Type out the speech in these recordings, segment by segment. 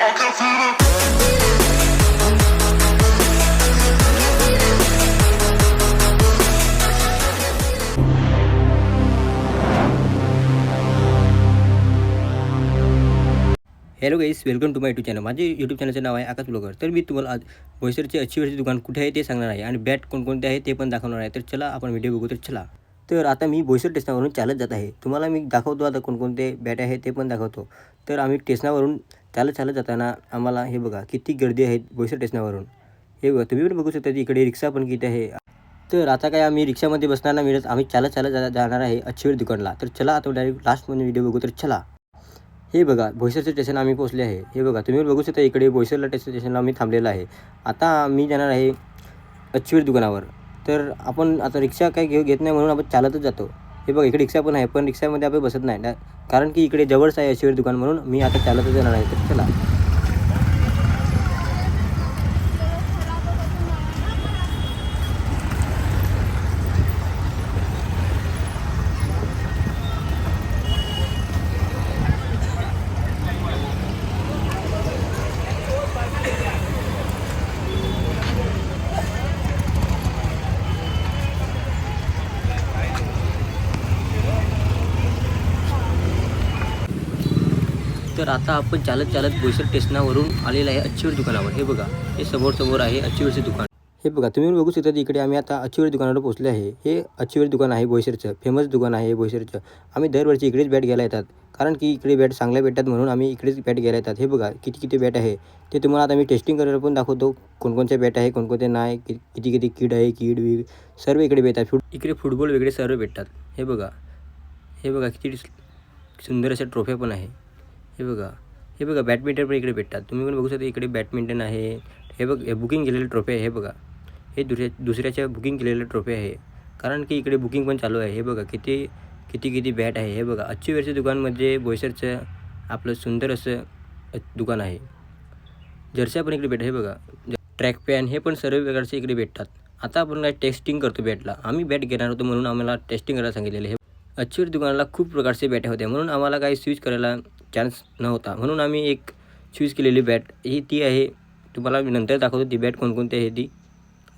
Hello guys, welcome to my YouTube channel. माझे YouTube चॅनलचं नाव आहे आकाश ब्लॉगर. तर मी तुम्हाला आज बोईसरचे अच्छी दुकान कुठे आहे ते सांगणार आहे आणि बॅट कोणकोणते आहे ते पण दाखवणार आहे. तर चला आपण व्हिडिओ बघू. तर चला. तर आता मी बोईसर स्टेशनवरून चालत जात आहे. तुम्हाला मी दाखवतो आता कोणकोणते बॅट आहे ते पण दाखवतो. तर आम्ही स्टेशनवरून चालत जाताना आम्हाला हे बघा किती गर्दी आहे बोईसर स्टेशनवरून. हे बघा तुम्ही पण बघू शकता इकडे रिक्षा पण किती आहे. तर आता काय आम्ही रिक्षामध्ये बसणार नाही मिळत, आम्ही चालत जाणार आहे अच्छी दुकानला. तर चला आता डायरेक्ट लास्टमध्ये व्हिडिओ बघू. तर चला. हे बघा बोईसरचे स्टेशन आम्ही पोहोचले आहे. हे बघा तुम्ही बघू शकता इकडे बोईसरला स्टेशनला आम्ही थांबलेला आहे. आता मी जाणार आहे अच्छीवीर दुकानावर. तर आपण आता रिक्षा काही घेत नाही म्हणून आपण चालतच जातो. हे बघा इकडे रिक्षा पण आहे, पण रिक्षामध्ये आपण बसत नाही कारण की इकडे जवळच आहे अच्छीवीर दुकान, म्हणून मी आता चालतच जाणार आहे. तर चला. तर आता आपण चालत बोईसर स्टेशनावरून आलेलं आहे अच्छीवीर दुकानावर. हे बघा हे समोर आहे अच्छीवीरचे दुकान. हे बघा तुम्ही बघू शकता इकडे आम्ही आता अच्छीवीर दुकानावर पोहोचले आहे. हे अच्छीवीर दुकान आहे बोईसरचं, फेमस दुकान आहे बोईसरचं. आम्ही दरवर्षी इकडेच बॅट घ्यायला येतात कारण की इकडे बॅट चांगल्या भेटतात म्हणून आम्ही इकडेच बॅट घ्यायला येतात. हे बघा किती बॅट आहे ते तुम्हाला आता मी टेस्टिंग करायला पण दाखवतो. कोणकोणते बॅट आहे कोणकोणते नाही, किती किड आहे, कीड सर्व इकडे भेटतात. इकडे फुटबॉल वगैरे सर्व भेटतात. हे बघा किती सुंदर अशा ट्रॉफ्या पण आहे. हे बघा बॅडमिंटन पण इकडे भेटतात. तुम्ही पण बघू शकता इकडे बॅडमिंटन आहे. हे बुकिंग केलेले ट्रॉफी आहे. हे बघा हे दुसऱ्याच्या बुकिंग केलेले ट्रॉफी आहे कारण की इकडे बुकिंग पण चालू आहे. हे बघा किती बॅट आहे. हे बघा अच्छीवीरच्या दुकानमध्ये बोईसरचं आपलं सुंदर असं दुकान आहे. जर्सी पण इकडे भेटतात. हे बघा ट्रॅक पॅन हे पण सर्व प्रकारचे इकडे भेटतात. आता आपण काय टेस्टिंग करतो बॅटला. आम्ही बॅट घेणार होतो म्हणून आम्हाला टेस्टिंग करायला सांगितलेले. अच्छीवीर दुकानाला खूप प्रकारचे बॅट होते म्हणून आम्हाला काही स्विच करायला चान्स नव्हता, म्हणून आम्ही एक चूज केलेली बॅट ती आहे. तुम्हाला मी नंतर दाखवतो ती बॅट कोणकोणती आहे ती.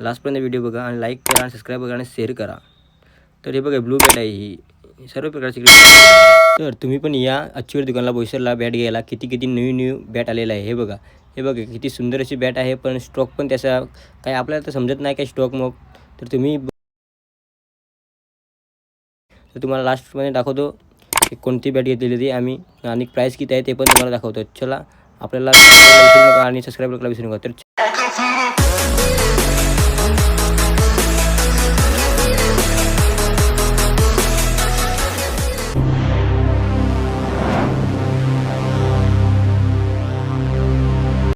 लास्टपर्यंत व्हिडिओ बघा आणि लाईक करा आणि सबस्क्राईब करा आणि शेअर करा. तर हे बघा ब्लू बॅट आहे ही सर्व प्रकारची. तर तुम्ही पण या अच्छीवीर दुकानाला बोईसरला बॅट घ्यायला. किती न्यू बॅट आलेला आहे. हे बघा किती सुंदर अशी बॅट आहे, पण स्टॉक पण त्याचा काही आपल्याला तर समजत नाही काय स्टॉक मग. तर तुम्हाला लास्टमध्ये दाखवतो कोणती बॅट घेतलेली ती आम्ही आणि प्राईस किती आहे ते पण तुम्हाला दाखवतो. चला आपल्याला आणि सबस्क्राईब करायला विसरू नका. तर